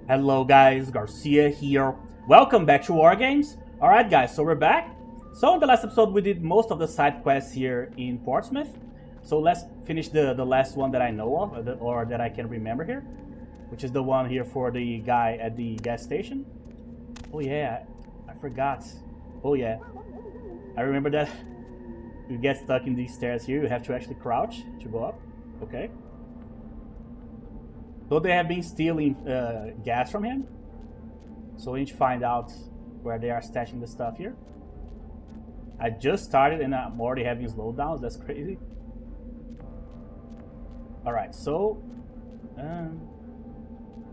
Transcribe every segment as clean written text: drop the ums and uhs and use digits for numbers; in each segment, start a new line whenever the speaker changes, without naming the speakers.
Hello guys, Garcia here. Welcome back to War Games. Alright guys, so we're back. So in the last episode we did most of the side quests here in Portsmouth. So let's finish the last one that I know of, or that I can remember here. Which is the one here for the guy at the gas station. Oh yeah, I forgot. Oh yeah, I remember that you get stuck in these stairs here. You have to actually crouch to go up. Okay. So they have been stealing gas from him. So we need to find out where they are stashing the stuff here. I just started and I'm already having slowdowns. That's crazy. Alright, so...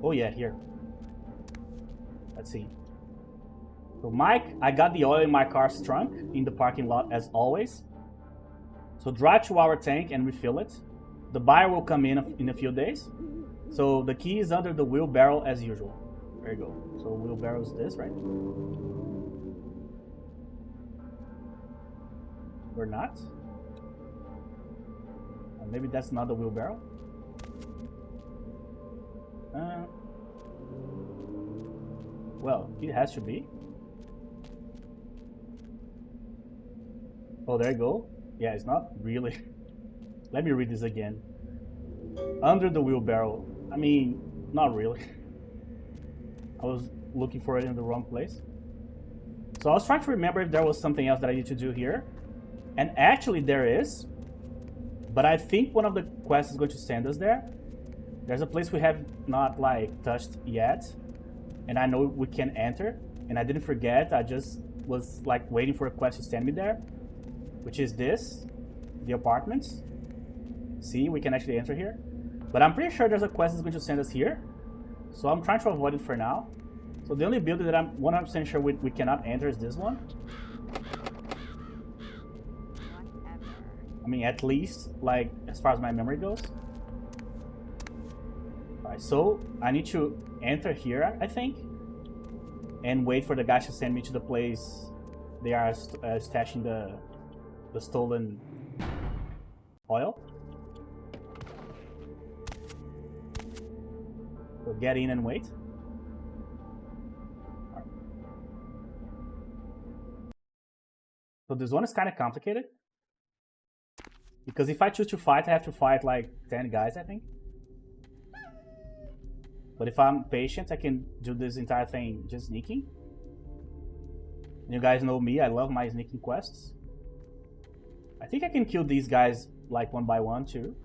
oh yeah, here. Let's see. So Mike, I got the oil in my car's trunk in the parking lot as always. So drive to our tank and refill it. The buyer will come in a few days. So the key is under the wheelbarrow as usual. There you go. So wheelbarrow is this, right? Or not? Maybe that's not the wheelbarrow. Well, it has to be. Oh, there you go. Yeah, it's not really. Let me read this again. Under the wheelbarrow. I mean, not really. I was looking for it in the wrong place. So I was trying to remember if there was something else that I need to do here. And actually there is. But I think one of the quests is going to send us there. There's a place we have not like touched yet. And I know we can enter. And I didn't forget. I just was like waiting for a quest to send me there. Which is this. The apartments. See, we can actually enter here. But I'm pretty sure there's a quest that's going to send us here. So I'm trying to avoid it for now. So the only building that I'm 100% sure we cannot enter is this one. I mean, at least, like, as far as my memory goes. Alright, so I need to enter here, I think. And wait for the guys to send me to the place they are stashing the stolen oil. So get in and wait. Right. So this one is kind of complicated. Because if I choose to fight, I have to fight like 10 guys, I think. But if I'm patient, I can do this entire thing just sneaking. You guys know me, I love my sneaking quests. I think I can kill these guys like one by one too.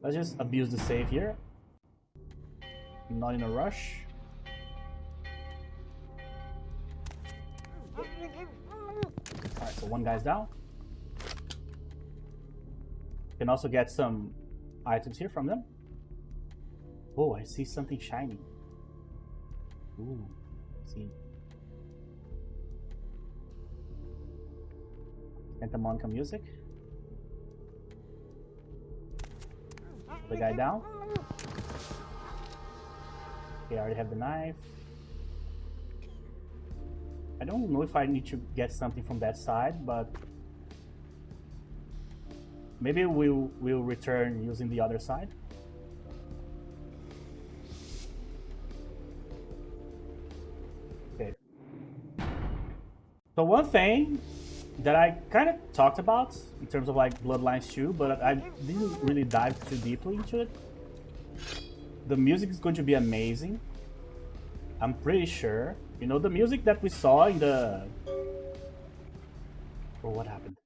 Let's just abuse the save here. I'm not in a rush. Alright, so one guy's down. Can also get some items here from them. Oh, I see something shiny. Ooh, see. Santa Monica music. The guy down. Okay, I already have the knife. I don't know if I need to get something from that side, but maybe we'll return using the other side. Okay. So one thing that I kind of talked about in terms of like Bloodlines 2, but I didn't really dive too deeply into it. The music is going to be amazing. I'm pretty sure. You know, the music that we saw in the... Oh, what happened?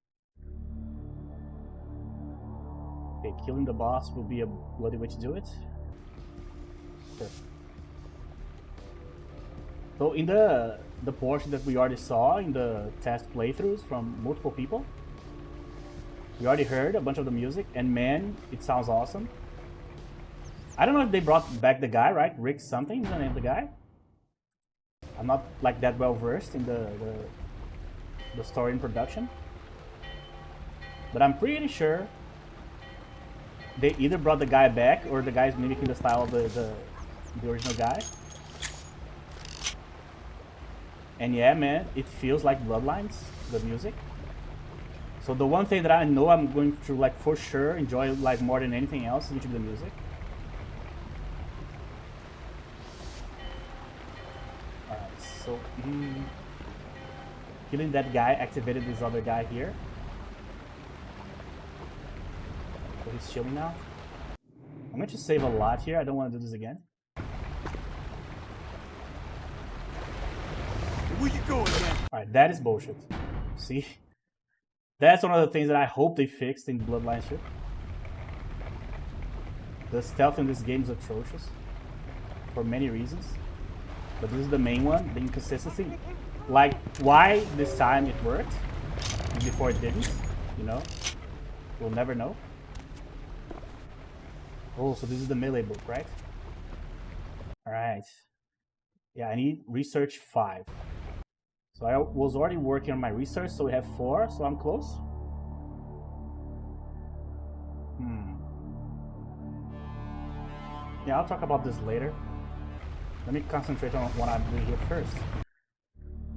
Okay, killing the boss will be a bloody way to do it. Sure. So in the portion that we already saw in the test playthroughs from multiple people, we already heard a bunch of the music, and man, it sounds awesome. I don't know if they brought back the guy, right? Rick something is the name of the guy. I'm not like that well versed in the story and production. But I'm pretty sure they either brought the guy back or the guy is mimicking the style of the original guy. And yeah, man, it feels like Bloodlines, the music. So the one thing that I know I'm going to like for sure enjoy like more than anything else is the music. so killing that guy activated this other guy here. So he's chilling now. I'm going to save a lot here. I don't want to do this again.
Where you going, man?
Alright, that is bullshit. See? That's one of the things that I hope they fixed in Bloodlines shit. The stealth in this game is atrocious. For many reasons. But this is the main one, the inconsistency. Like, why this time it worked, and before it didn't, you know? We'll never know. Oh, so this is the melee book, right? Alright. Yeah, I need research 5. So I was already working on my research, so we have 4, so I'm close. Yeah, I'll talk about this later. Let me concentrate on what I'm doing here first.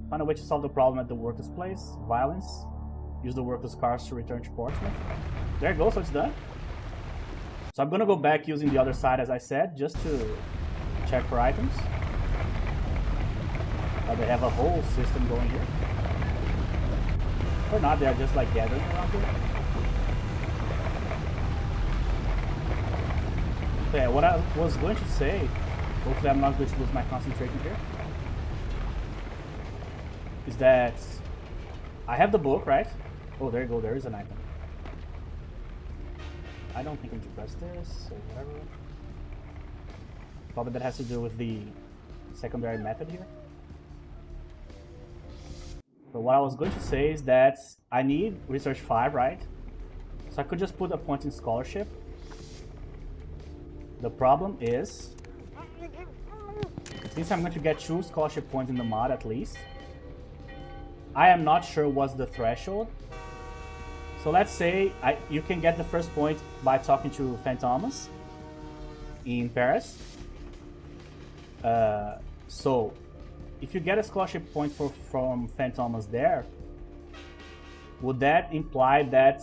Find a way to solve the problem at the workers' place. Violence. Use the workers' cars to return to Portsmouth. There you go, so it's done. So I'm gonna go back using the other side as I said, just to check for items. They have a whole system going here. Or not, they're just like gathering around here. So yeah, what I was going to say, hopefully I'm not going to lose my concentration here, is that I have the book, right? Oh, there you go, there is an item. I don't think I can press this, or whatever. Probably that has to do with the secondary method here. So what I was going to say is that I need research 5, right? So I could just put a point in scholarship. The problem is, since I'm going to get 2 scholarship points in the mod at least, I am not sure what's the threshold. So let's say you can get the first point by talking to Thomas in Paris. So if you get a scholarship point from Thomas there, would that imply that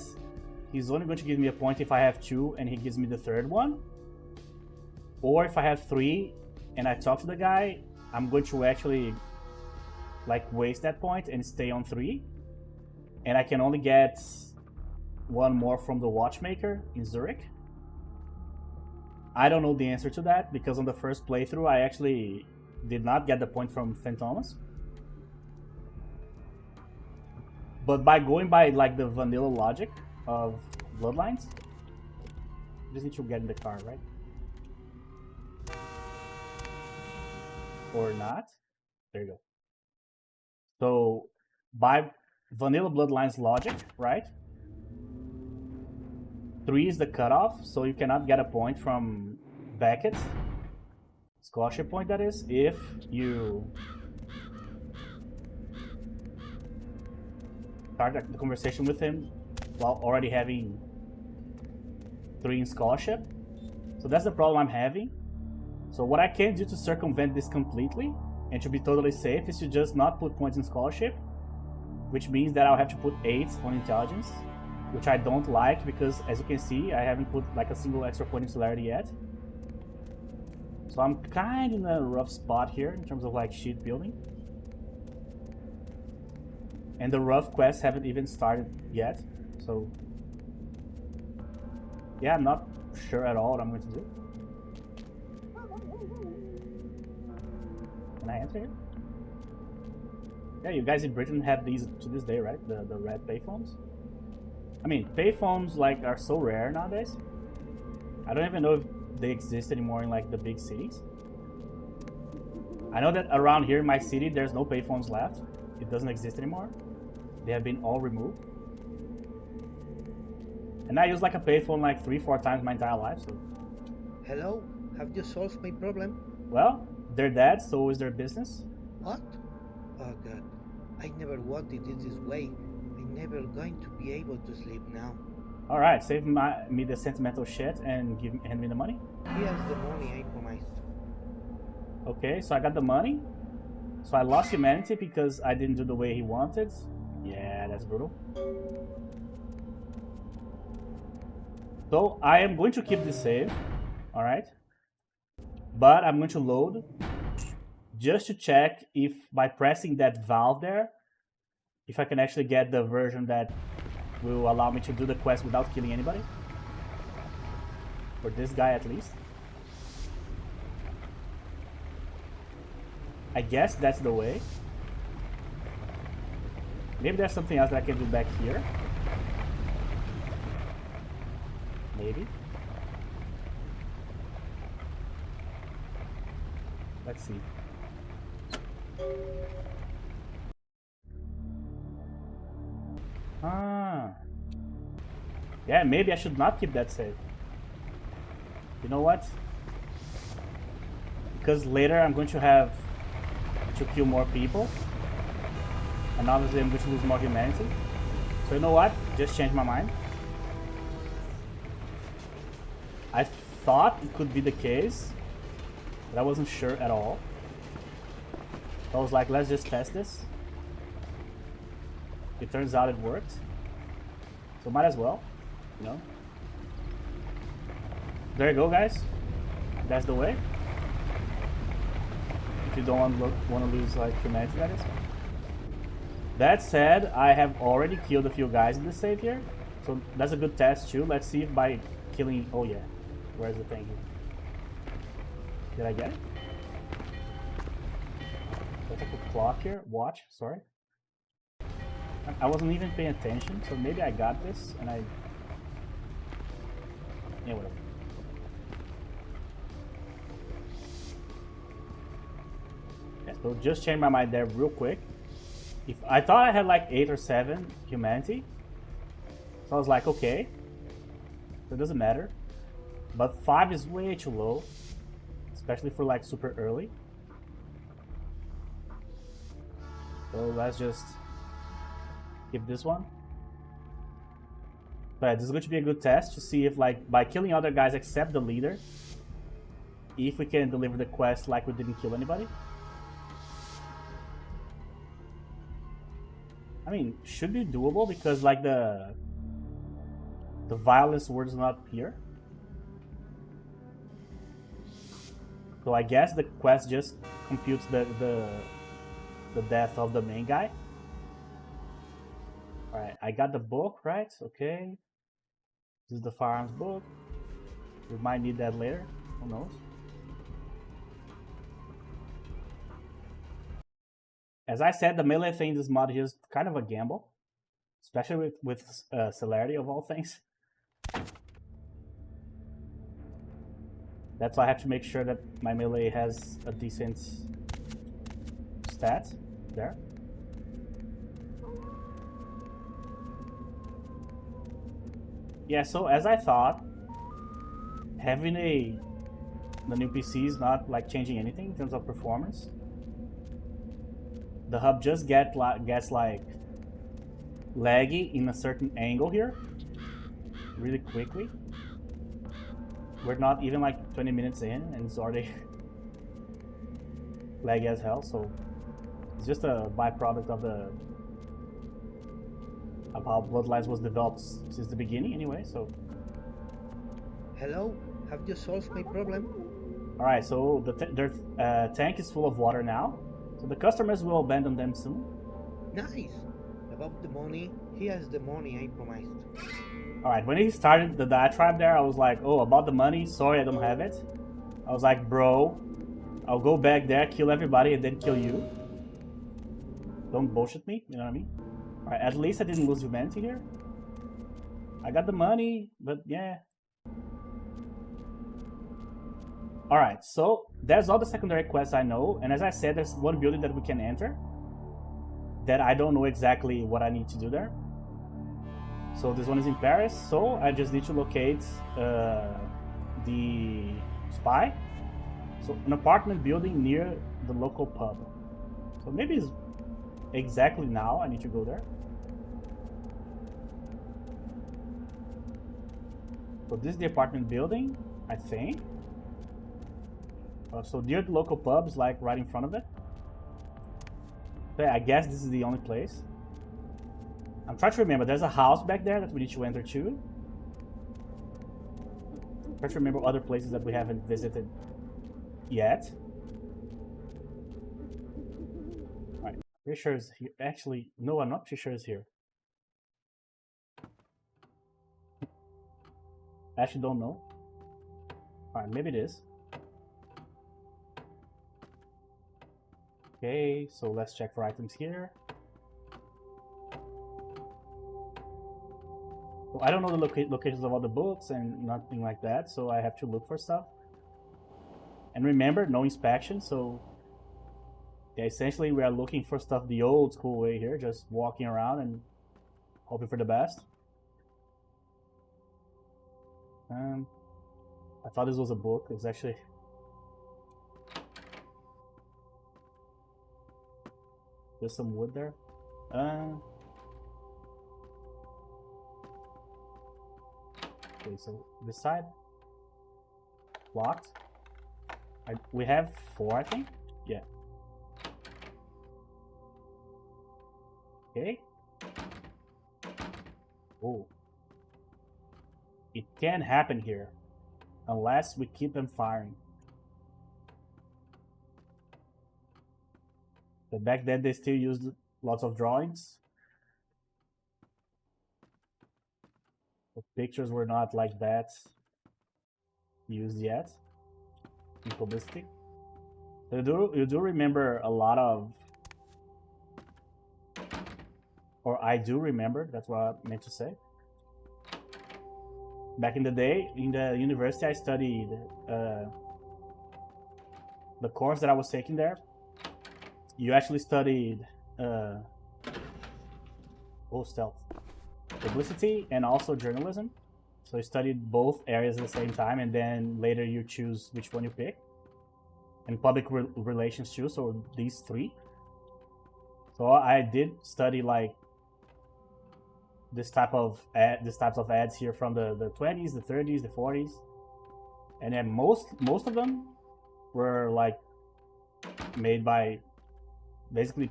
he's only going to give me a point if I have 2 and he gives me the third one? Or if I have 3 and I talk to the guy, I'm going to actually like waste that point and stay on 3, and I can only get 1 more from the watchmaker in Zurich? I don't know the answer to that, because on the first playthrough I actually did not get the point from Thomas. But by going by like the vanilla logic of Bloodlines, just need to get in the car, right? Or not? There you go. So by vanilla Bloodlines logic, right? 3 is the cutoff, so you cannot get a point from Beckett, scholarship point that is, if you start the conversation with him while already having 3 in scholarship. So that's the problem I'm having. So what I can do to circumvent this completely and to be totally safe is to just not put points in scholarship, which means that I'll have to put 8 on intelligence, which I don't like because, as you can see, I haven't put like a single extra point in celerity yet. So I'm kind of in a rough spot here in terms of like sheet building. And the rough quests haven't even started yet, so yeah, I'm not sure at all what I'm going to do. Can I answer here? Yeah, you guys in Britain have these to this day, right? The red payphones. I mean, payphones like are so rare nowadays. I don't even know if they exist anymore in like the big cities. I know that around here in my city, there's no payphones left. It doesn't exist anymore. They have been all removed. And I use like a payphone like 3-4 times my entire life. So.
Hello? Have you solved my problem?
Well, they're dead, so is their business.
What? Oh god, I never wanted it this way. I'm never going to be able to sleep now.
Alright, save me the sentimental shit and hand me the money.
Here's the money I promised.
Okay, so I got the money. So I lost humanity because I didn't do the way he wanted. Yeah, that's brutal. So I am going to keep this save. Alright. But I'm going to load just to check if by pressing that valve there, if I can actually get the version that will allow me to do the quest without killing anybody. For this guy at least. I guess that's the way. Maybe there's something else that I can do back here. Maybe. Let's see. Ah. Yeah, maybe I should not keep that save. You know what? Because later I'm going to have to kill more people. And obviously I'm going to lose more humanity. So you know what? Just change my mind. I thought it could be the case, but I wasn't sure at all. So I was like, let's just test this. It turns out it worked. So might as well, you know. There you go, guys. That's the way. If you don't want to lose like humanity, that is. That said, I have already killed a few guys in the save here, so that's a good test too. Let's see if by killing. Oh yeah, where's the thing here? Did I get it? Let's take a clock here. Watch. Sorry. I wasn't even paying attention, so maybe I got this and I. Yeah, whatever. Yeah, so just change my mind there real quick. If I thought I had like 8 or 7 humanity, so I was like, okay, so it doesn't matter. But 5 is way too low, especially for like super early. So let's just keep this one. But this is going to be a good test to see if like by killing other guys except the leader, if we can deliver the quest like we didn't kill anybody. I mean, should be doable because like the violence word is not here. So I guess the quest just computes the death of the main guy. Alright, I got the book, right? Okay. This is the firearms book. We might need that later. Who knows? As I said, the melee thing in this mod is kind of a gamble. Especially with celerity of all things. That's why I have to make sure that my melee has a decent stat there. Yeah, so as I thought, having the new PC is not like changing anything in terms of performance. The hub just gets like laggy in a certain angle here, really quickly. We're not even like 20 minutes in and it's already laggy as hell, so it's just a byproduct of how Bloodlines was developed since the beginning anyway, so.
Hello? Have you solved my problem?
Alright, so their tank is full of water now, so the customers will abandon them soon.
Nice! About the money, here's the money I promised.
Alright, when he started the diatribe there, I was like, oh, about the money, sorry I don't have it. I was like, bro, I'll go back there, kill everybody, and then kill you. Don't bullshit me, you know what I mean? Alright, at least I didn't lose humanity here. I got the money, but yeah. Alright, so there's all the secondary quests I know, and as I said, there's one building that we can enter that I don't know exactly what I need to do there. So this one is in Paris, so I just need to locate the spy. So an apartment building near the local pub. So maybe it's exactly now I need to go there. So this is the apartment building, I think. So near the local pubs, like right in front of it. So yeah, I guess this is the only place. I'm trying to remember, there's a house back there that we need to enter too. I'm trying to remember other places that we haven't visited yet. Pretty sure it's here. Actually, no, I'm not pretty sure it's here. I actually don't know. Alright, maybe it is. Okay, so let's check for items here. So I don't know the locations of all the books and nothing like that, so I have to look for stuff. And remember, no inspection, so yeah, essentially we are looking for stuff the old school way here, just walking around and hoping for the best. I thought this was a book. It's actually... There's some wood there. Okay, so this side locked. We have 4, I think. Yeah. Okay. Oh. It can happen here, unless we keep them firing. But back then they still used lots of drawings. The pictures were not like that used yet in publicity. You do remember a lot of, or I do remember, that's what I meant to say. Back in the day, in the university, I studied the course that I was taking there. You actually studied stealth, publicity, and also journalism. So you studied both areas at the same time, and then later you choose which one you pick. And public relations too. So these 3. So I did study like this types of ads here from the 20s, the 30s, the 40s, and then most of them were like made by basically,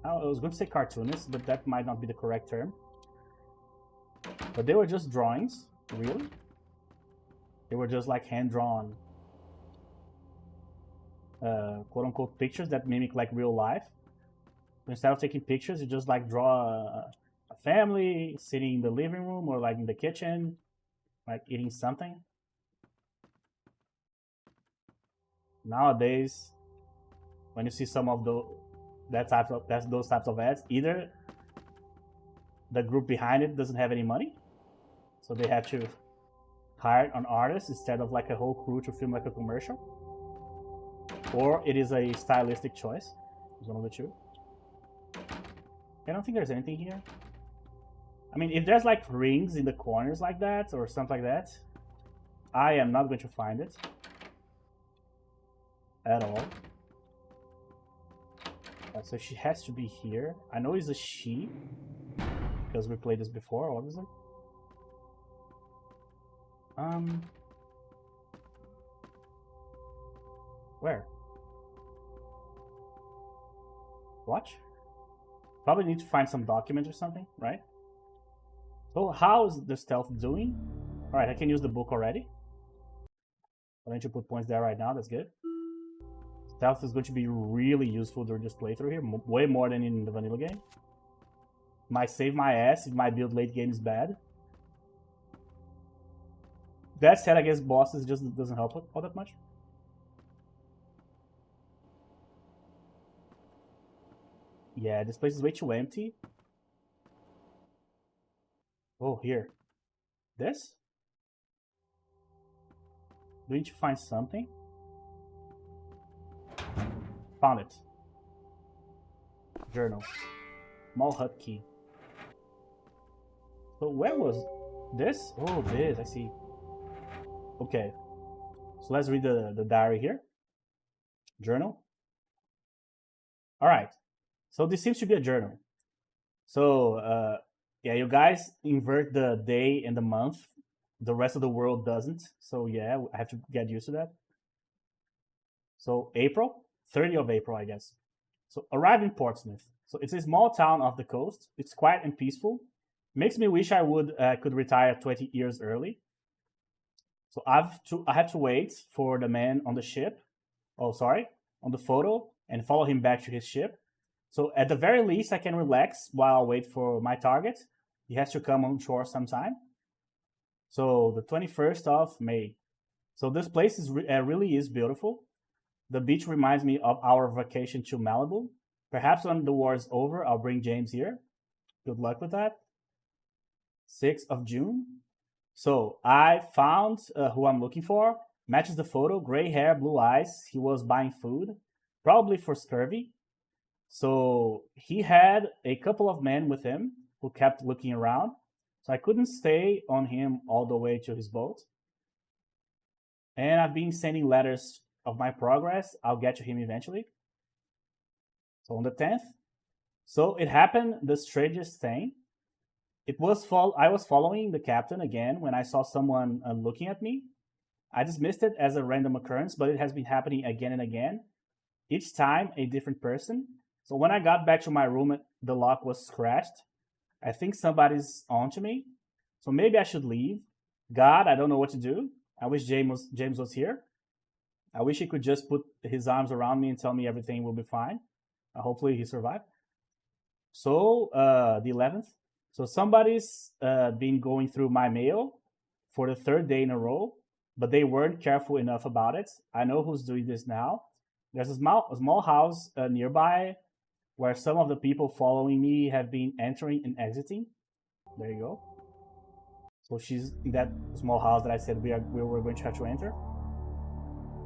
I was going to say cartoonists, but that might not be the correct term. But they were just drawings, really. They were just like hand-drawn, quote-unquote pictures that mimic like real life. Instead of taking pictures, you just like draw a family sitting in the living room or like in the kitchen, like eating something. Nowadays, when you see some of those types of ads, either the group behind it doesn't have any money, so they have to hire an artist instead of like a whole crew to film like a commercial, or it is a stylistic choice. It's one of the two. I don't think there's anything here. I mean, if there's like rings in the corners like that or something like that, I am not going to find it at all. So she has to be here. I know it's a she because we played this before, obviously. Where? Watch? Probably need to find some document or something, right? So how's the stealth doing? Alright, I can use the book already. I need to put points there right now, that's good. Stealth is going to be really useful during this playthrough here, way more than in the vanilla game. Might save my ass if my build late game is bad. That said, I guess bosses just doesn't help all that much. Yeah, this place is way too empty. Oh, here. This? Do we need to find something? Found it. Journal. Small hut key. So where was this? Oh, this, I see. Okay. So let's read the diary here. Journal. Alright. So this seems to be a journal. So, yeah, you guys invert the day and the month. The rest of the world doesn't. So, yeah, I have to get used to that. So, April. 30th of April, I guess. So, arrived in Portsmouth. So, it's a small town off the coast. It's quiet and peaceful. Makes me wish I could retire 20 years early. So, I have to wait for the man on the ship. Oh, sorry. On the photo and follow him back to his ship. So at the very least, I can relax while I wait for my target. He has to come on shore sometime. So the 21st of May. So this place really is beautiful. The beach reminds me of our vacation to Malibu. Perhaps when the war is over, I'll bring James here. Good luck with that. 6th of June. So I found who I'm looking for. Matches the photo, gray hair, blue eyes. He was buying food, probably for scurvy. So he had a couple of men with him who kept looking around. So I couldn't stay on him all the way to his boat. And I've been sending letters of my progress. I'll get to him eventually. So on the 10th. So it happened, the strangest thing. I was following the captain again when I saw someone looking at me. I dismissed it as a random occurrence, but it has been happening again and again. Each time, a different person. So when I got back to my room, the lock was scratched. I think somebody's onto me. So maybe I should leave. God, I don't know what to do. I wish James was here. I wish he could just put his arms around me and tell me everything will be fine. Hopefully he survived. So the 11th. So somebody's been going through my mail for the 3rd day in a row, but they weren't careful enough about it. I know who's doing this now. There's a small house nearby where some of the people following me have been entering and exiting. There you go. So she's in that small house that I said we were going to have to enter.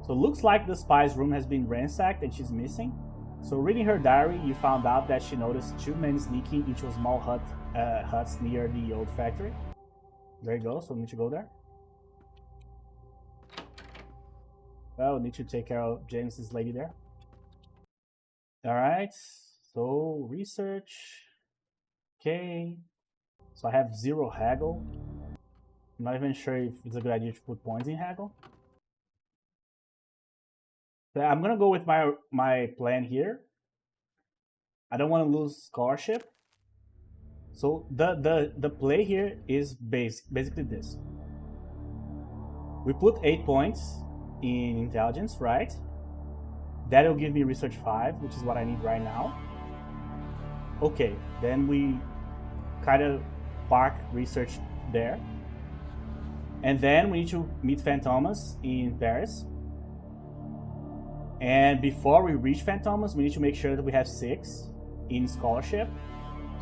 So it looks like the spy's room has been ransacked and she's missing. So reading her diary, you found out that she noticed 2 men sneaking into a small huts near the old factory. There you go, so we need to go there. Well, we need to take care of James's lady there. Alright, so research. Okay. So I have 0 haggle. I'm not even sure if it's a good idea to put points in haggle. So I'm gonna go with my plan here. I don't want to lose scholarship. So the play here is basically this. We put 8 points in intelligence, right? That'll give me research 5, which is what I need right now. Okay, then we kind of park research there. And then we need to meet Fantomas in Paris. And before we reach Fantomas, we need to make sure that we have 6 in scholarship.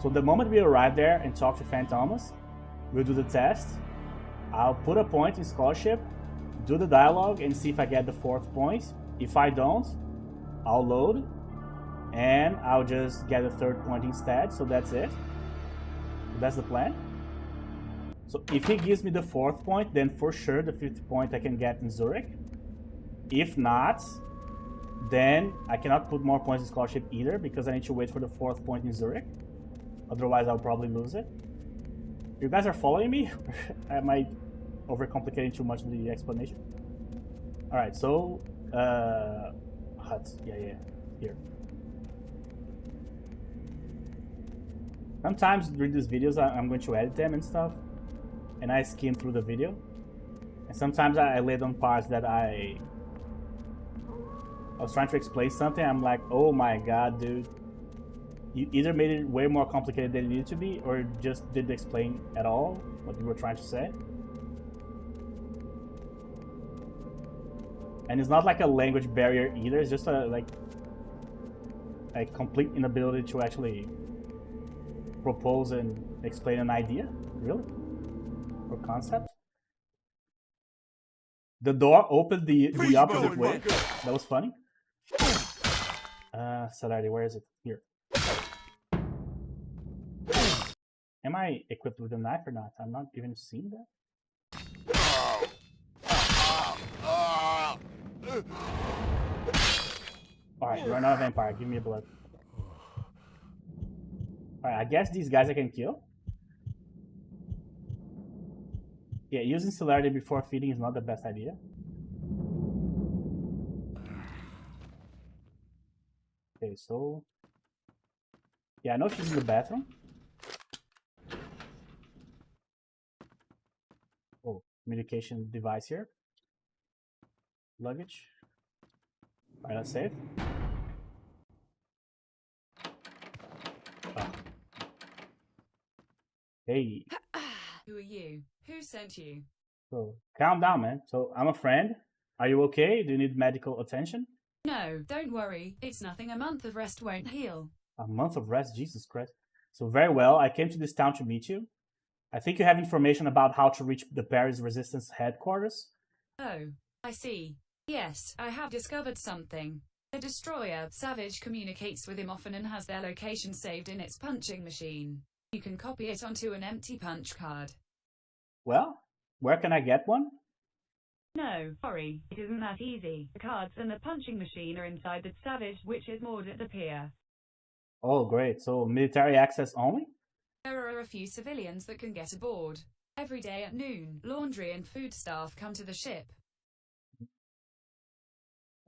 So the moment we arrive there and talk to Fantomas, we'll do the test. I'll put a point in scholarship, do the dialogue, and see if I get the 4th point. If I don't, I'll load, and I'll just get a 3rd point instead. So that's it. That's the plan. So if he gives me the 4th point, then for sure the 5th point I can get in Zurich. If not, then I cannot put more points in scholarship either because I need to wait for the 4th point in Zurich. Otherwise, I'll probably lose it. You guys are following me? Am I overcomplicating too much the explanation? Alright, so... huts. Yeah. Here. Sometimes during these videos, I'm going to edit them and stuff. And I skim through the video. And sometimes I lay down parts that I was trying to explain something. I'm like, oh my god, dude. You either made it way more complicated than it needed to be, or just didn't explain at all what you were trying to say. And it's not like a language barrier either. It's just a complete inability to actually propose and explain an idea, really, or concept. The door opened the opposite way. That was funny. Celerity, where is it? Here. Am I equipped with a knife or not? I'm not even seeing that. Alright, you're not a vampire. Give me a blood. Alright, I guess these guys I can kill. Yeah, using celerity before feeding is not the best idea. Okay, so... yeah, I know she's in the bathroom. Oh, communication device here. Luggage. Alright, let's save. Hey,
Who are you? Who sent you?
so calm down, man. So I'm a friend. Are you okay? Do you need medical attention?
No, don't worry. It's nothing. A month of rest won't heal.
A month of rest? Jesus Christ. So very well, I came to this town to meet you. I think you have information about how to reach the Paris Resistance headquarters.
Oh, I see. Yes, I have discovered something. The destroyer, Savage, communicates with him often and has their location saved in its punching machine. You can copy it onto an empty punch card.
Well, where can I get one?
No, sorry, it isn't that easy. The cards and the punching machine are inside the Savage, which is moored at the pier.
Oh, great. So military access only?
There are a few civilians that can get aboard. Every day at noon, laundry and food staff come to the ship.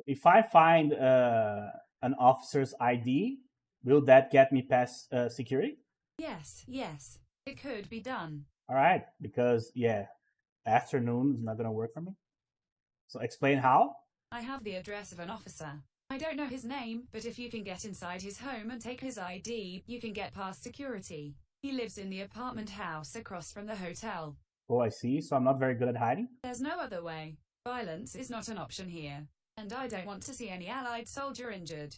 If I find an officer's ID, will that get me past security?
Yes, it could be done.
All right, because yeah, afternoon is not gonna work for me. So explain how.
I have the address of an officer. I don't know his name, but if you can get inside his home and take his ID, you can get past security. He lives in the apartment house across from the hotel.
Oh, I see. So I'm not very good at hiding.
There's no other way. Violence is not an option here. And I don't want to see any Allied soldier injured.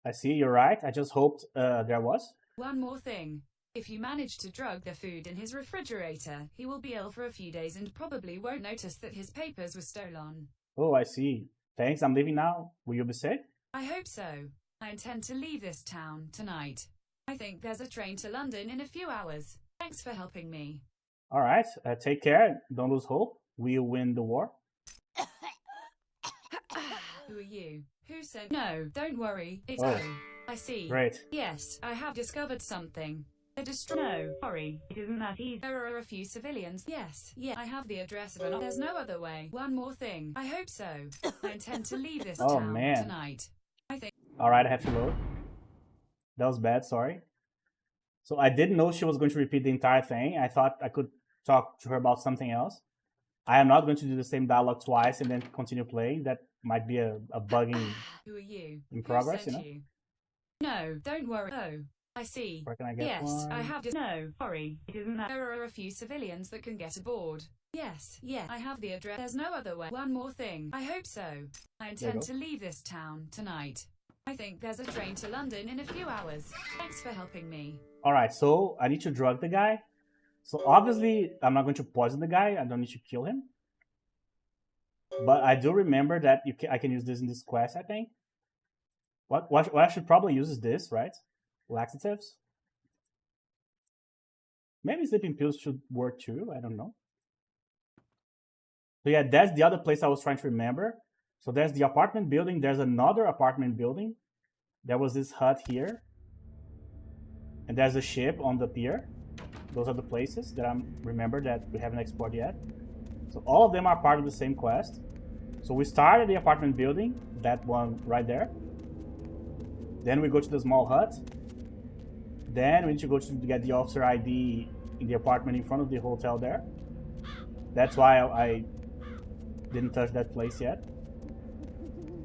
I see. You're right. I just hoped there was.
One more thing. If you manage to drug the food in his refrigerator, he will be ill for a few days and probably won't notice that his papers were stolen.
Oh, I see. Thanks. I'm leaving now. Will you be safe?
I hope so. I intend to leave this town tonight. I think there's a train to London in a few hours. Thanks for helping me.
All right. Take care. Don't lose hope. We'll win the war.
Who are you? Who sent? No, don't worry. It's
Oh.
I see.
Great.
Yes, I have discovered something. No, sorry, it isn't that easy. There are a few civilians. Yes, I have the address of an. There's no other way. One more thing. I hope so. I intend to leave this
Oh,
town
man.
tonight. I think.
All right. I have to load. That was bad. Sorry. So I didn't know she was going to repeat the entire thing. I thought I could talk to her about something else. I am not going to do the same dialogue twice and then continue playing. That might be a bugging
Who are you?
in progress,
Who
you
sent
know?
you? No, don't worry. Oh, I see.
Where can I get
Yes,
one?
I have. No, sorry, it isn't that. There are a few civilians that can get aboard. Yes, I have the address. There's no other way. One more thing. I hope so. I intend to leave this town tonight. I think there's a train to London in a few hours. Thanks for helping me.
All right, so I need to drug the guy. So obviously, I'm not going to poison the guy. I don't need to kill him. But I do remember that I can use this in this quest, I think. What I should probably use is this, right? Laxatives. Maybe sleeping pills should work too. I don't know. So yeah, that's the other place I was trying to remember. So there's the apartment building. There's another apartment building. There was this hut here. And there's a ship on the pier. Those are the places that I remember that we haven't explored yet. So all of them are part of the same quest. So we start at the apartment building, that one right there. Then we go to the small hut. Then we need to go to get the officer ID in the apartment in front of the hotel there. That's why I didn't touch that place yet.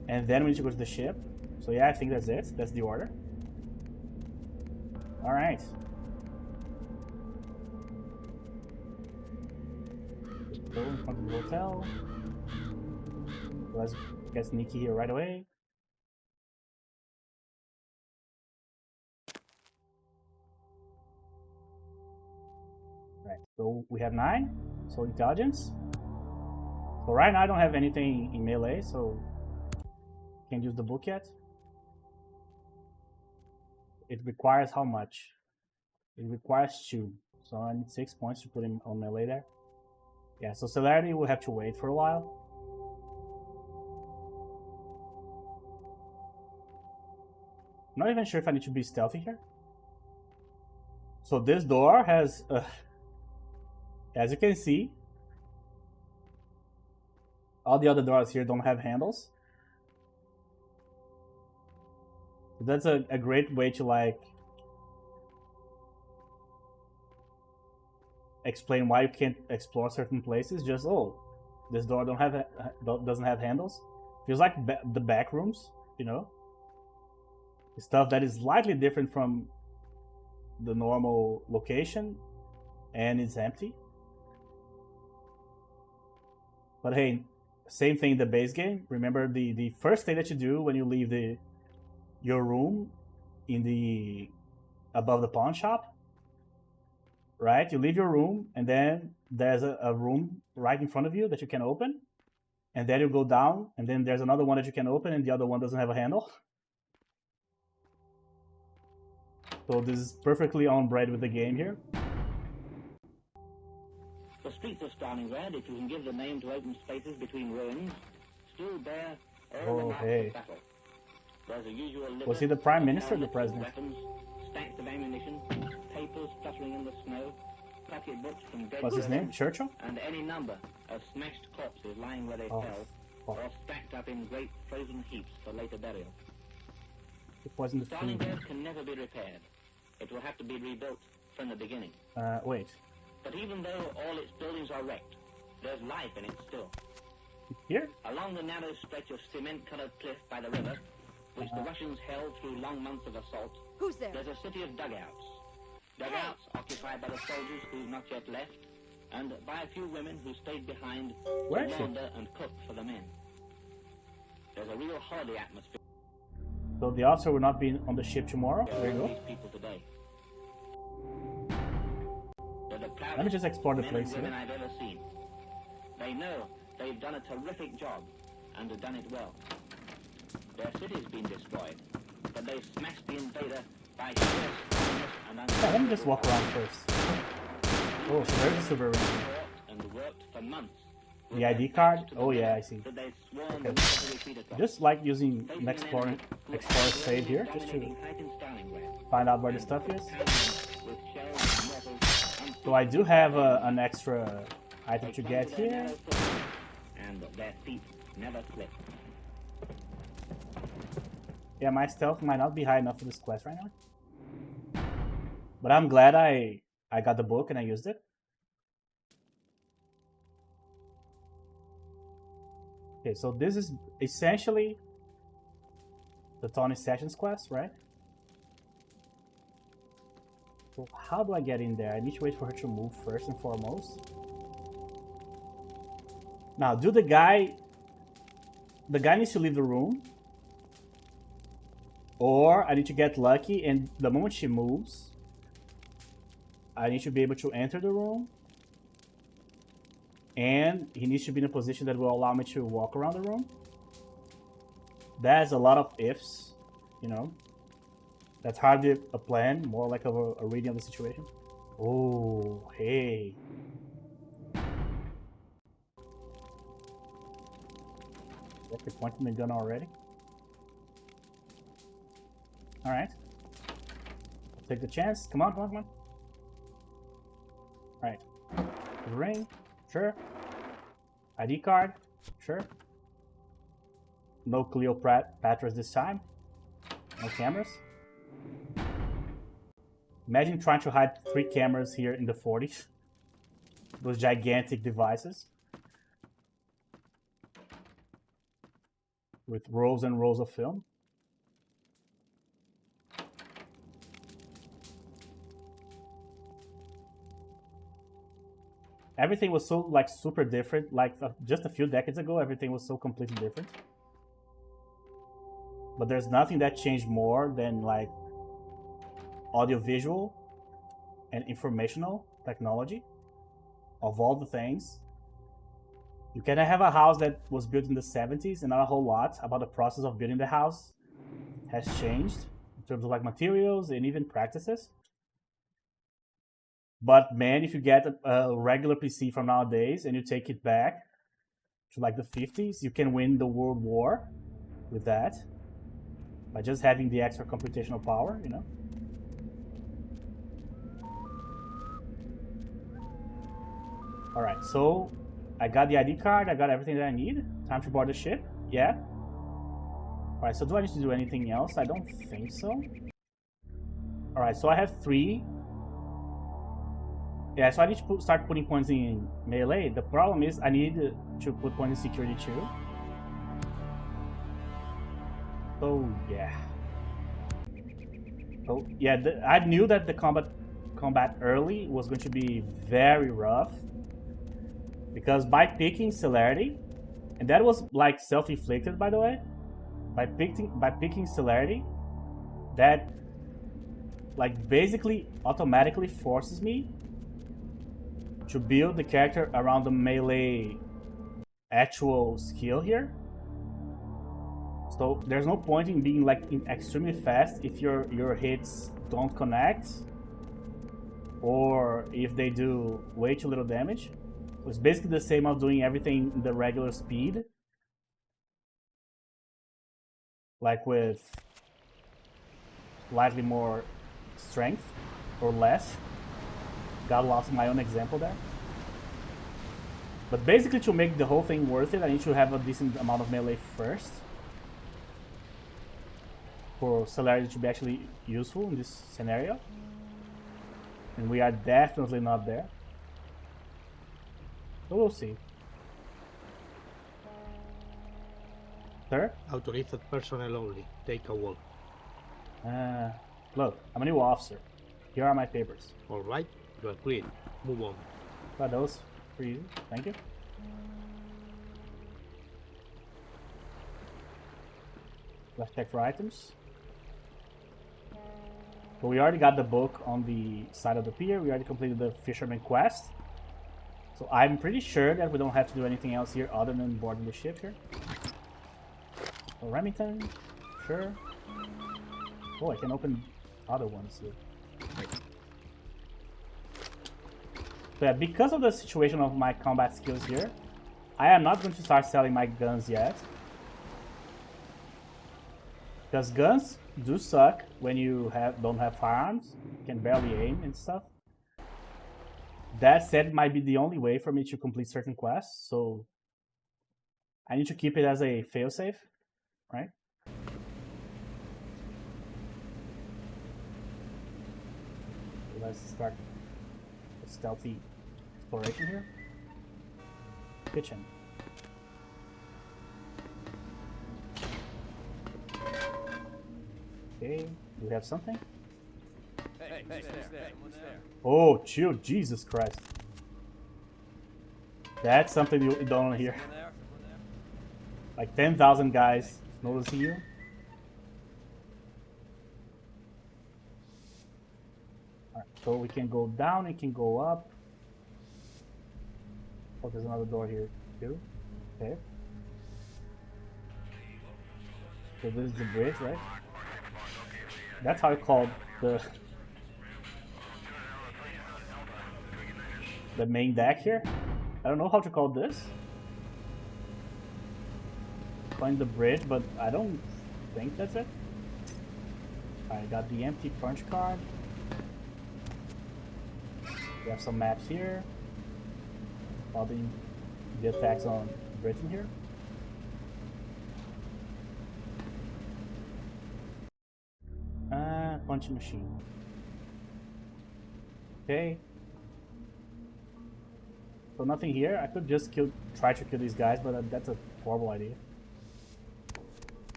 And then we need to go to the ship. So yeah, I think that's it. That's the order. All right. Go in front of the hotel. Let's get sneaky here right away. Right, so we have 9. So intelligence. So right now I don't have anything in melee, so can't use the book yet. It requires how much? It requires 2. So I need 6 points to put him on melee there. Yeah, so celerity will have to wait for a while. I'm not even sure if I need to be stealthy here. So this door has, as you can see, all the other doors here don't have handles. That's a great way to like explain why you can't explore certain places. Just this door doesn't have handles. Feels like the back rooms, you know. Stuff that is slightly different from the normal location, and it's empty. But hey, same thing in the base game. Remember the first thing that you do when you leave your room in the above the pawn shop, right? You leave your room, and then there's a room right in front of you that you can open, and then you go down, and then there's another one that you can open, and the other one doesn't have a handle. So this is perfectly on brand with the game here.
The streets of Stalingrad, if you can give the name to open spaces between ruins, still bear all the marks of battle. There's a usual
Was he the prime minister or the president?
Weapons, stacks of ammunition, papers fluttering in the snow, pocket books from dead
What's his name? Churchill?
and any number of smashed corpses lying where they fell, or stacked up in great frozen heaps for later burial.
It wasn't the food.
Stalingrad can never be repaired. It will have to be rebuilt from the beginning.
Wait.
But even though all its buildings are wrecked, there's life in it still.
Here?
Along the narrow stretch of cement-coloured cliff by the river, which the Russians held through long months of assault,
Who's there?
there's a city of dugouts. Dugouts occupied by the soldiers who've not yet left, and by a few women who stayed behind
Where
to
is she?
launder and cook for the men. There's a real holiday atmosphere.
So the officer will not be on the ship tomorrow. There you go.
These people today. They're the
Let me just explore the
men
place
and women
here.
I've ever seen. They know they've done a terrific job and have done it well. Their city's been destroyed, but they've smashed the invader by sheer stubbornness and
Yeah, let me just walk around first. Oh, so there's a silver ring.
fought and worked for months. with
The
their
ID
backs
card?
to the
Oh yeah,
wall
I see.
that they've sworn
Okay.
never to retreat across.
Just like using
Facing
an
an
Explorer
enemy who
Explorer
had
save here, just
dominating
to
height in Stalingrad.
find out where the stuff is.
With shells and mortars,
So I do have an extra item to
They
get
clung to their
here.
narrow foothold, and their feet never slipped.
Yeah, my stealth might not be high enough for this quest right now. But I'm glad I got the book and I used it. Okay, so this is essentially the Tony Sessions quest, right? So how do I get in there? I need to wait for her to move first and foremost. Now, the guy needs to leave the room, or I need to get lucky, and the moment she moves, I need to be able to enter the room, and he needs to be in a position that will allow me to walk around the room. That's a lot of ifs, you know. That's hardly a plan, more like a reading of the situation. Oh, hey. You're pointing the gun already. Alright. Take the chance. Come on, come on, come on. Alright. Ring. Sure. ID card. Sure. No Cleopatras this time. No cameras. Imagine trying to hide 3 cameras here in the 40s. Those gigantic devices. With rows and rows of film. Everything was so like super different. Like just a few decades ago, everything was so completely different. But there's nothing that changed more than like audiovisual and informational technology. Of all the things, you can have a house that was built in the 70s and not a whole lot about the process of building the house has changed in terms of like materials and even practices. But man, if you get a regular PC from nowadays and you take it back to like the 50s, you can win the World War with that by just having the extra computational power, you know. All right, so I got the ID card, I got everything that I need. Time to board the ship. Yeah. All right, so do I need to do anything else? I don't think so. All right, so I have 3. Yeah, so I need to start putting points in melee. The problem is I need to put points in security too. Oh, yeah. Oh, yeah, I knew that the combat combat early was going to be very rough. Because by picking celerity, and that was like self-inflicted by the way, by picking celerity, that like basically automatically forces me to build the character around the melee actual skill here. So there's no point in being like extremely fast if your hits don't connect or if they do way too little damage. So it's basically the same of doing everything in the regular speed, like with slightly more strength or less. Got lost my own example there. But basically to make the whole thing worth it, I need to have a decent amount of melee first for celerity to be actually useful in this scenario. And we are definitely not there. So we'll see. Sir?
Authorized personnel only. Take a walk.
Look, I'm a new officer. Here are my papers.
Alright, you are clear. Move on.
Got those for you. Thank you. Let's check for items. So we already got the book on the side of the pier. We already completed the fisherman quest. So I'm pretty sure that we don't have to do anything else here other than boarding the ship here. So Remington, sure. Oh, I can open other ones here. So yeah, because of the situation of my combat skills here, I am not going to start selling my guns yet. Because guns do suck when you don't have firearms. You can barely aim and stuff. That said, it might be the only way for me to complete certain quests, so I need to keep it as a failsafe, right? Let's start a stealthy exploration here. Kitchen. Okay, do we have something?
Hey, who's there?
Oh, chill, Jesus Christ. That's something you don't want to hear. Like 10,000 guys noticing you. Alright, so we can go down, it can go up. Oh, there's another door here too. Okay. So this is the bridge, right? That's how I called the main deck here. I don't know how to call this. Find the bridge, but I don't think that's it. I got the empty punch card. We have some maps here. Following the attacks on Britain here. Punching machine. Okay. So nothing here. I could just try to kill these guys, but that's a horrible idea.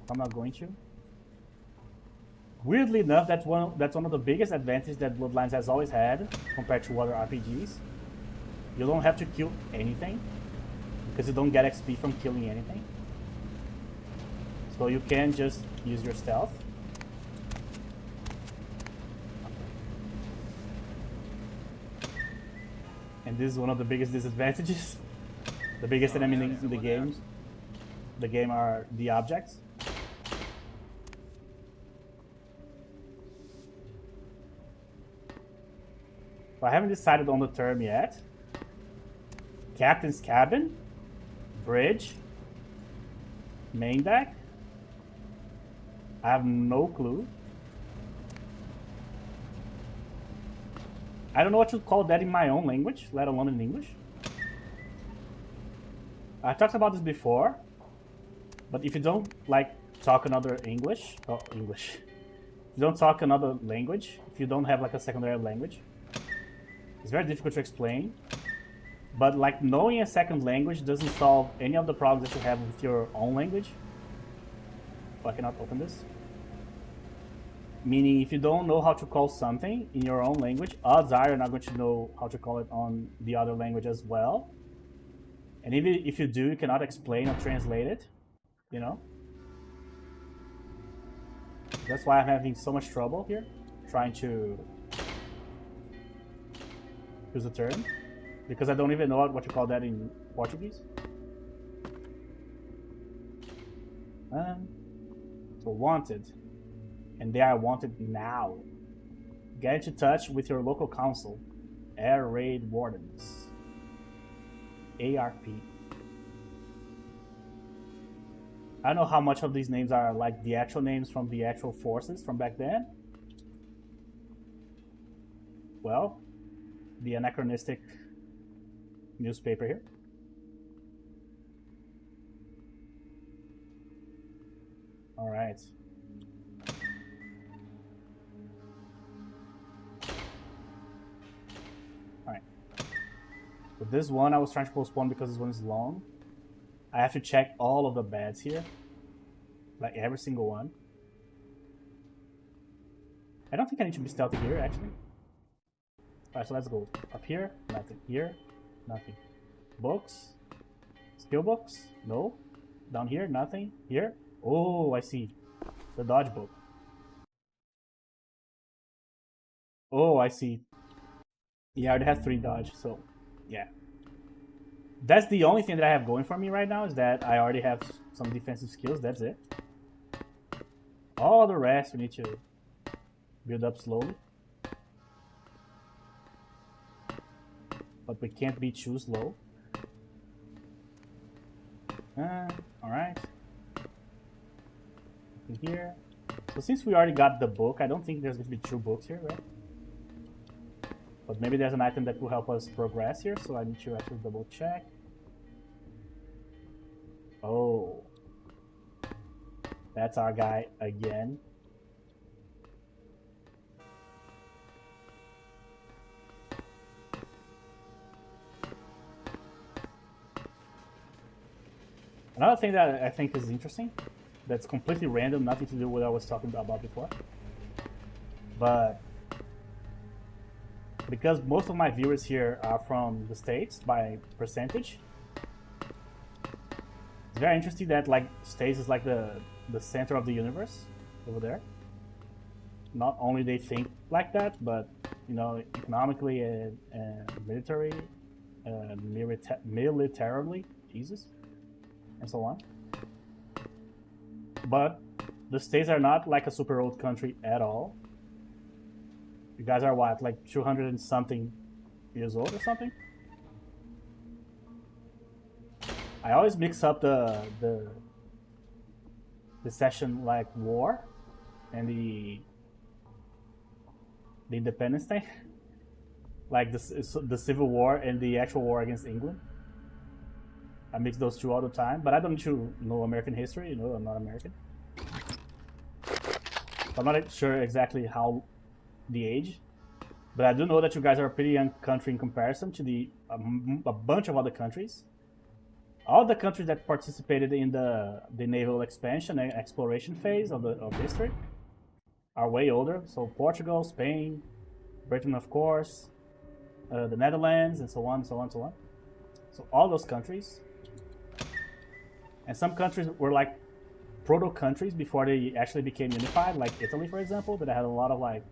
I'm not going to. Weirdly enough, that's one of the biggest advantages that Bloodlines has always had compared to other RPGs. You don't have to kill anything because you don't get XP from killing anything. So you can just use your stealth. And this is one of the biggest disadvantages. The biggest enemy in the game are the objects. So I haven't decided on the term yet. Captain's cabin, bridge, main deck. I have no clue. I don't know what to call that in my own language, let alone in English. I talked about this before, but if you don't like talk another English, if you don't talk another language, if you don't have like a secondary language, it's very difficult to explain. But like knowing a second language doesn't solve any of the problems that you have with your own language. Oh, I cannot open this. Meaning, if you don't know how to call something in your own language, odds are you're not going to know how to call it on the other language as well. And even if you do, you cannot explain or translate it, you know? That's why I'm having so much trouble here, trying to use the term, because I don't even know what you call that in Portuguese. So wanted. And they are wanted now. Get into touch with your local council, Air Raid Wardens, ARP. I don't know how much of these names are like the actual names from the actual forces from back then. Well, the anachronistic newspaper here. All right. But this one I was trying to postpone because this one is long. I have to check all of the beds here. Like every single one. I don't think I need to be stealthy here, actually. Alright, so let's go. Up here, nothing. Here, nothing. Books? Skill books? No. Down here, nothing. Here? Oh, I see. The dodge book. Oh, I see. Yeah, I already have 3 dodge, so... yeah. That's the only thing that I have going for me right now, is that I already have some defensive skills, that's it. All the rest we need to build up slowly. But we can't be too slow. Alright. Here. So since we already got the book, I don't think there's going to be 2 books here, right? But maybe there's an item that will help us progress here, so I need to actually double check. Oh. That's our guy again. Another thing that I think is interesting, that's completely random, nothing to do with what I was talking about before. But because most of my viewers here are from the States by percentage, it's very interesting that like States is like the center of the universe over there. Not only they think like that, but you know, economically and militarily, Jesus, and so on. But the States are not like a super old country at all. You guys are what, like 200 and something years old or something? I always mix up the session like war and the independence thing. Like the Civil War and the actual war against England. I mix those two all the time, but I don't need to know American history, you know, I'm not American. I'm not sure exactly how the age, but I do know that you guys are a pretty young country in comparison to a bunch of other countries. All the countries that participated in the naval expansion and exploration phase of history are way older. So Portugal, Spain, Britain, of course, the Netherlands, and so on, so on, so on. So all those countries, and some countries were like proto countries before they actually became unified, like Italy, for example, that had a lot of like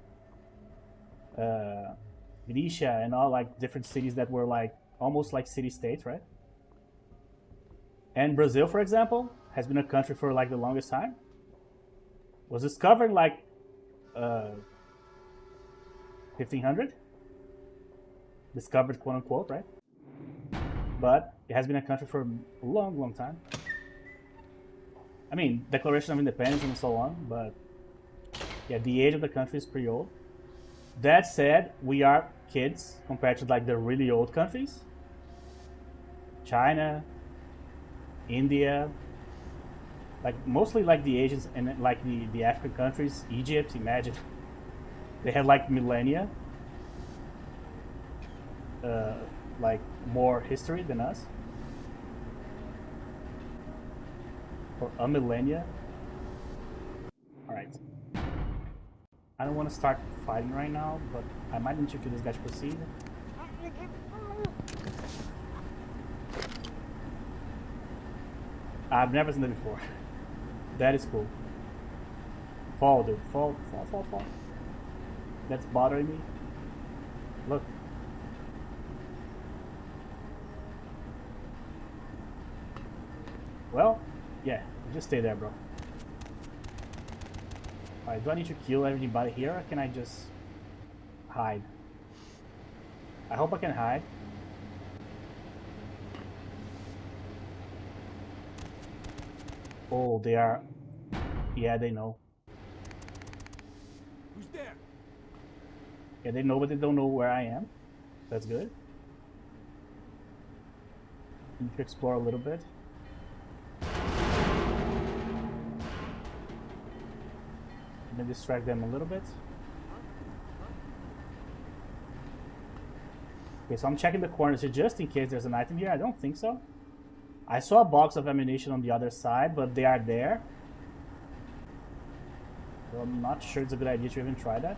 Venetia and all like different cities that were like almost like city-states, right? And Brazil, for example, has been a country for like the longest time. Was discovered like 1500, discovered quote unquote, right? But it has been a country for a long, long time. I mean, Declaration of Independence and so on, but yeah, the age of the country is pretty old. That said, we are kids compared to like the really old countries. China, India, like mostly like the Asians and like the African countries. Egypt, imagine, they had like millennia, like more history than us, or a millennia. All right. I don't want to start fighting right now, but I might need to kill this guy to proceed. I've never seen that before. That is cool. Fall, dude. Fall. That's bothering me. Look. Well, yeah. Just stay there, bro. Alright, do I need to kill everybody here, or can I just hide? I hope I can hide. Oh, they are... Yeah, they know.
Who's there?
Yeah, they know, but they don't know where I am. That's good. Need to explore a little bit. And then distract them a little bit. Okay, so I'm checking the corners here just in case there's an item here. I don't think so. I saw a box of ammunition on the other side, but they are there. So I'm not sure it's a good idea to even try that.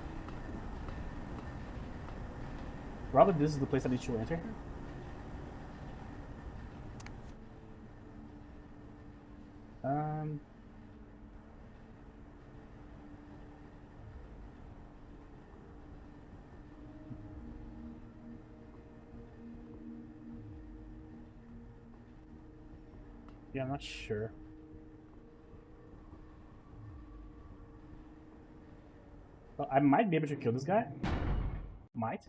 Probably this is the place I need to enter. Yeah, I'm not sure. Well, I might be able to kill this guy. Might.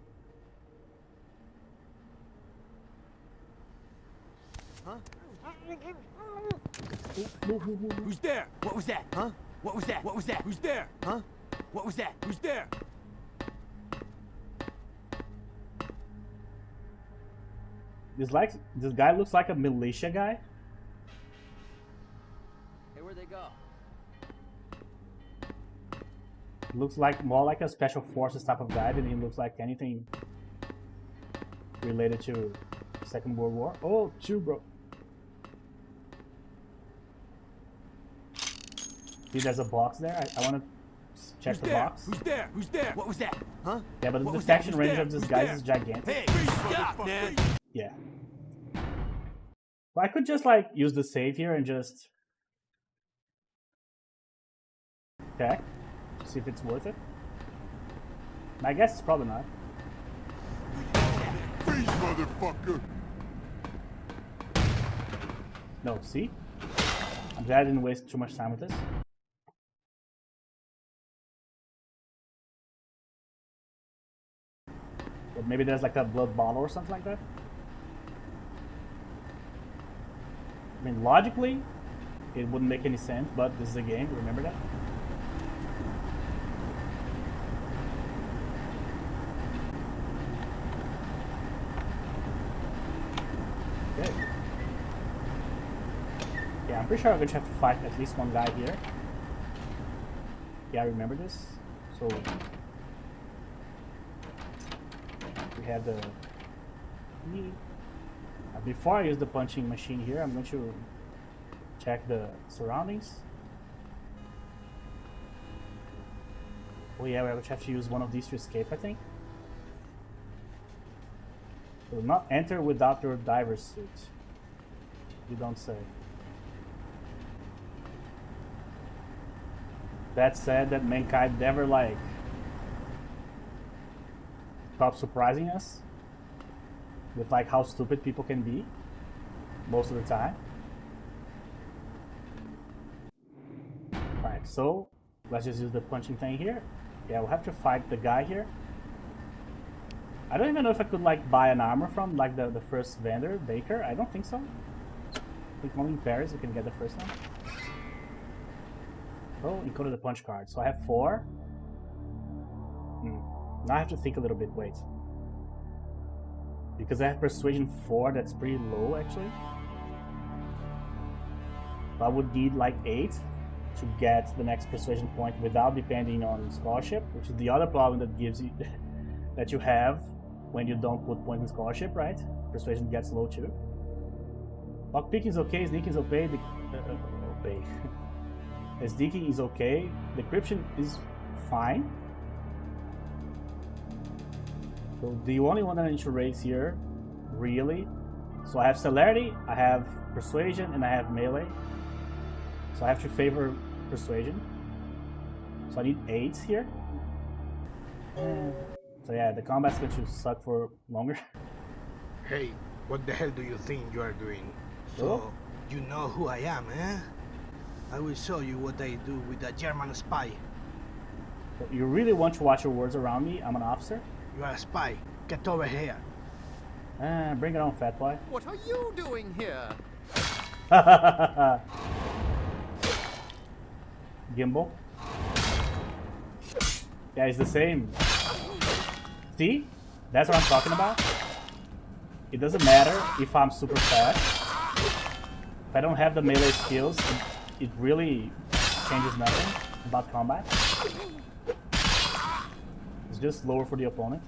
Huh? Who's there? What was that? Huh? What was that? What was that? Who's there? Huh? What was that? Who's there?
This guy looks like a militia guy.
Hey, where'd they go?
Looks like more like a special forces type of guy than he looks like anything related to Second World War. Oh, shoot, bro. See, there's a box there. I want to check the box.
Who's there? Who's there? What was that? Huh?
Yeah, but the detection range of this guy is gigantic.
Hey, stop, man!
Yeah. But I could just like use the save here and just check, see if it's worth it. I guess it's probably not.
Freeze, motherfucker!
No, see? I'm glad I didn't waste too much time with this. But maybe there's like a blood bottle or something like that. I mean, logically, it wouldn't make any sense, but this is a game, remember that? Okay. Yeah, I'm pretty sure I'm going to have to fight at least one guy here. Yeah, I remember this. So, we have the... Before I use the punching machine here, I'm going to check the surroundings. Oh yeah, we have to use one of these to escape, I think. Do not enter without your diver's suit. You don't say. That said, that mankind never like stop surprising us with like how stupid people can be most of the time. Alright, so let's just use the punching thing here. Yeah, we'll have to fight the guy here. I don't even know if I could like buy an armor from like the first vendor, Baker. I don't think so. I think only in Paris you can get the first one. Oh, encoded the punch card. So I have 4. Now I have to think a little bit, wait. Because I have persuasion 4, that's pretty low actually. So I would need like 8 to get the next persuasion point without depending on scholarship, which is the other problem that gives you that you have when you don't put points in scholarship, right? Persuasion gets low too. Lockpicking is okay, sneaking is okay, sneaking is okay, decryption is fine. So the only one that I need to raise here, really. So I have celerity, I have persuasion, and I have melee. So I have to favor persuasion. So I need 8s here. So yeah, the combat's going to suck for longer.
Hey, what the hell do you think you are doing?
So, you know who I am, eh? I will show you what I do with a German spy.
So you really want to watch your words around me? I'm an officer.
You are a spy. Get over here.
Bring it on, fat boy.
What are you doing here?
Gimbal. Yeah, it's the same. See? That's what I'm talking about. It doesn't matter if I'm super fast. If I don't have the melee skills, it really changes nothing about combat. It's just slower for the opponent.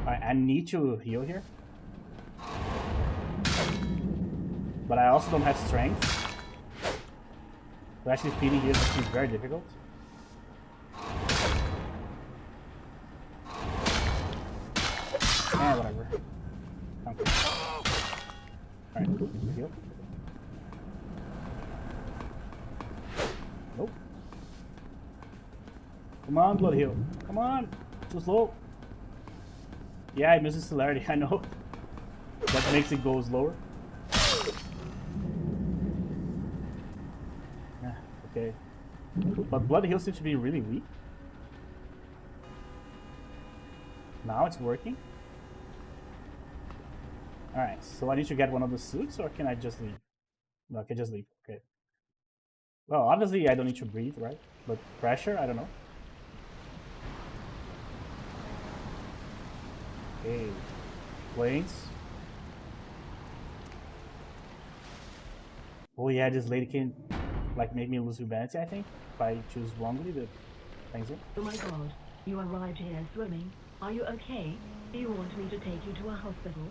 Alright, I need to heal here. But I also don't have strength. So actually feeding here is very difficult. Whatever. Alright, heal. Nope. Come on, blood heal. Come on! Too slow. Yeah, it misses celerity, I know. That makes it go slower. Okay. But blood heal seems to be really weak. Now it's working. Alright, so I need to get one of the suits, or can I just leave? No, I can just leave. Okay. Well, obviously I don't need to breathe, right? But pressure, I don't know. Okay. Planes. Oh yeah, this lady can like make me lose humanity, I think. If I choose wrongly the things.
Oh my god, you arrived here swimming. Are you okay? Do you want me to take you to a hospital?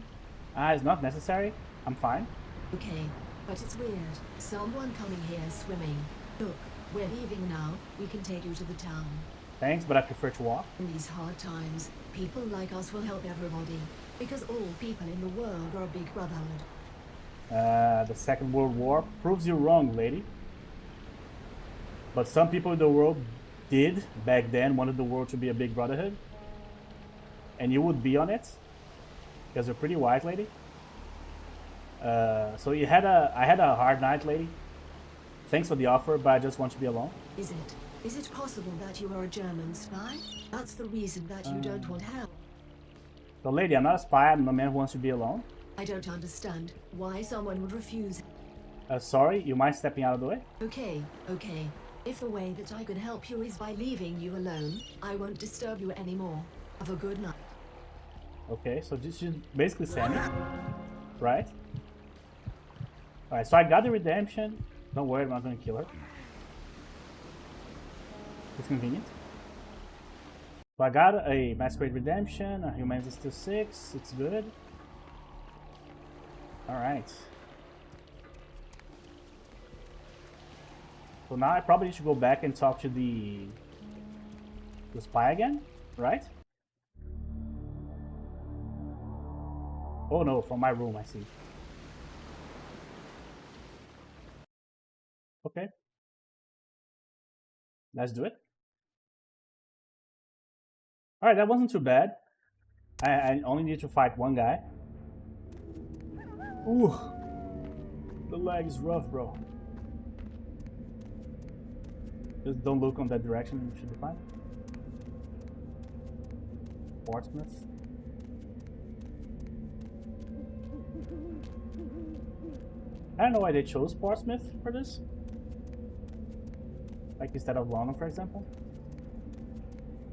It's not necessary. I'm fine.
Okay, but it's weird. Someone coming here swimming. Look, we're leaving now. We can take you to the town.
Thanks, but I prefer to walk.
In these hard times, people like us will help everybody. Because all people in the world are a big brotherhood.
The Second World War proves you wrong, lady. But some people in the world did, back then, wanted the world to be a big brotherhood. And you would be on it. Because you're pretty white, lady. So I had a hard night, lady. Thanks for the offer, but I just want to be alone.
Is it possible that you are a German spy? That's the reason that you don't want help.
So lady, I'm not a spy, I'm a man who wants to be alone.
I don't understand why someone would refuse.
Sorry, you mind stepping out of the way?
Okay. If the way that I can help you is by leaving you alone, I won't disturb you anymore. Have a good night.
Okay, so this is basically Sammy, right? Alright, so I got the redemption. Don't worry, I'm not gonna kill her. It's convenient. So I got a Masquerade Redemption, a Humanity still 6, it's good. Alright. So now I probably should go back and talk to the spy again, right? Oh no, from my room, I see. Okay. Let's do it. Alright, that wasn't too bad. I only need to fight one guy. Ooh. The lag is rough, bro. Just don't look on that direction, you should be fine. Portsmouth. I don't know why they chose Portsmouth for this. Like instead of London, for example.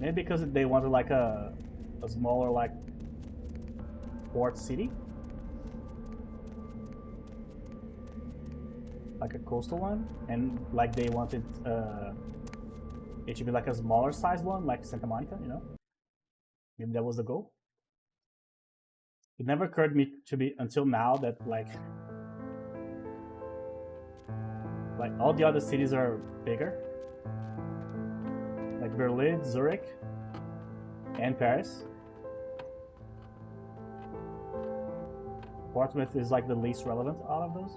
Maybe because they wanted like a smaller like port city. Like a coastal one. And like they wanted it should be like a smaller size one, like Santa Monica, you know? Maybe that was the goal. It never occurred to me to be until now that like all the other cities are bigger. Like Berlin, Zurich, and Paris. Portsmouth is like the least relevant out of those.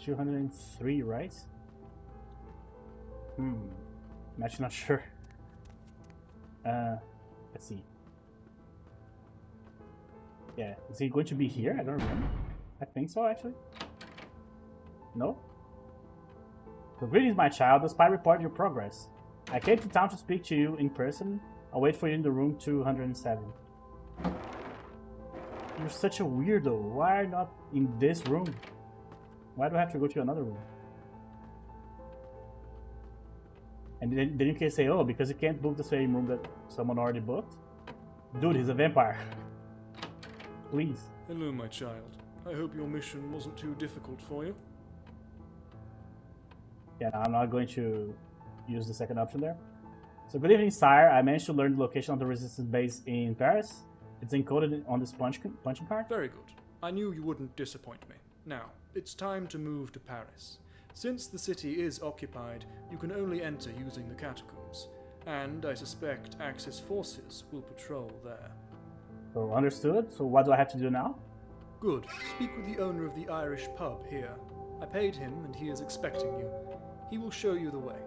203, right? I'm actually not sure. Let's see. Yeah, is he going to be here? I don't remember. I think so, actually. No? So, greetings, my child. The spy reported your progress. I came to town to speak to you in person. I'll wait for you in the room 207. You're such a weirdo. Why are you not in this room? Why do I have to go to another room? And then you can say, oh, because you can't book the same room that someone already booked? Dude, he's a vampire. Please.
Hello, my child. I hope your mission wasn't too difficult for you.
Yeah, no, I'm not going to use the second option there. So, good evening, sire. I managed to learn the location of the resistance base in Paris. It's encoded on this punching card.
Very good. I knew you wouldn't disappoint me. Now, it's time to move to Paris. Since the city is occupied, you can only enter using the catacombs. And I suspect Axis forces will patrol there.
So, understood. So, what do I have to do now?
Good. Speak with the owner of the Irish pub here. I paid him and he is expecting you. He will show you the way.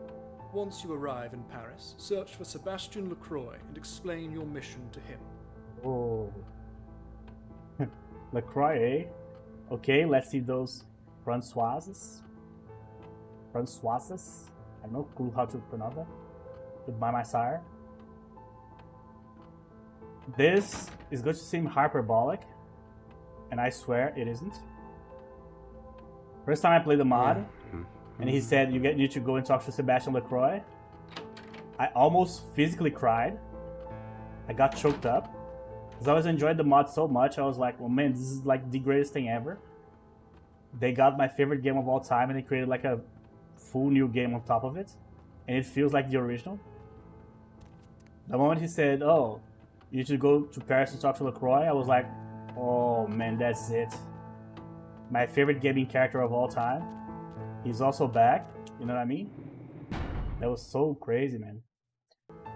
Once you arrive in Paris, search for Sebastian Lacroix and explain your mission to him.
Oh. Lacroix, eh? Okay, let's see those Françoises. I have no clue how to pronounce that. Goodbye, my sire. This is going to seem hyperbolic, and I swear it isn't. First time I played the mod, and he said you need to go and talk to Sebastian Lacroix. I almost physically cried. I got choked up. Because I always enjoyed the mod so much, I was like, well, man, this is like the greatest thing ever. They got my favorite game of all time, and they created like a full new game on top of it. And it feels like the original. The moment he said, oh, you should go to Paris to talk to Lacroix, I was like, oh man, that's it. My favorite gaming character of all time. He's also back, you know what I mean? That was so crazy, man.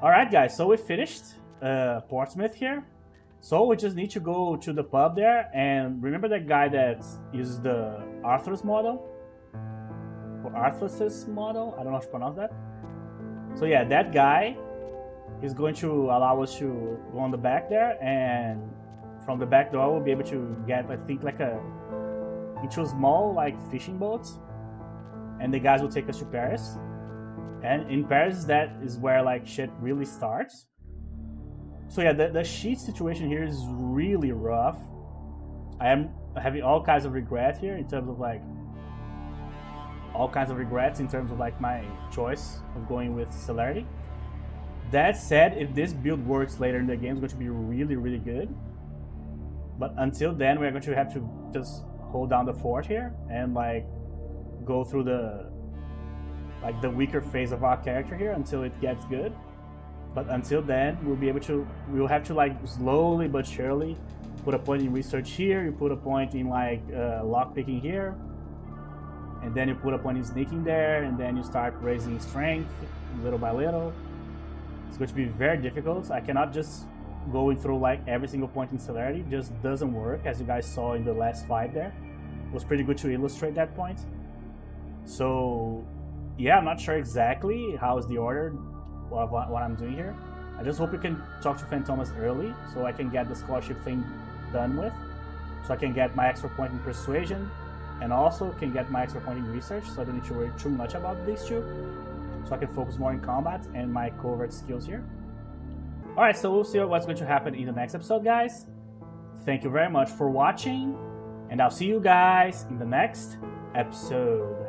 Alright guys, so we finished Portsmouth here. So we just need to go to the pub there, and remember that guy that uses the Arthur's model? Or Arthur's model? I don't know how to pronounce that. So yeah, that guy is going to allow us to go on the back there, and from the back door we'll be able to get, I think, like into a small like fishing boat, and the guys will take us to Paris. And in Paris, that is where like shit really starts. So yeah, the sheet situation here is really rough. I am having all kinds of regret here in terms of like my choice of going with celerity. That said, if this build works later in the game, it's going to be really, really good. But until then, we're going to have to just hold down the fort here and like go through the weaker phase of our character here until it gets good. But until then, we'll have to like slowly but surely put a point in research here, you put a point in like lockpicking here, and then you put a point in sneaking there, and then you start raising strength little by little. It's going to be very difficult. I cannot just going through like every single point in celerity. It just doesn't work, as you guys saw in the last fight there. It was pretty good to illustrate that point. So yeah, I'm not sure exactly how is the order of what I'm doing here. I just hope we can talk to Phantomas early so I can get the scholarship thing done with, so I can get my extra point in persuasion and also can get my extra point in research, so I don't need to worry too much about these two, so I can focus more in combat and my covert skills here. Alright, so we'll see what's going to happen in the next episode, guys. Thank you very much for watching, and I'll see you guys in the next episode.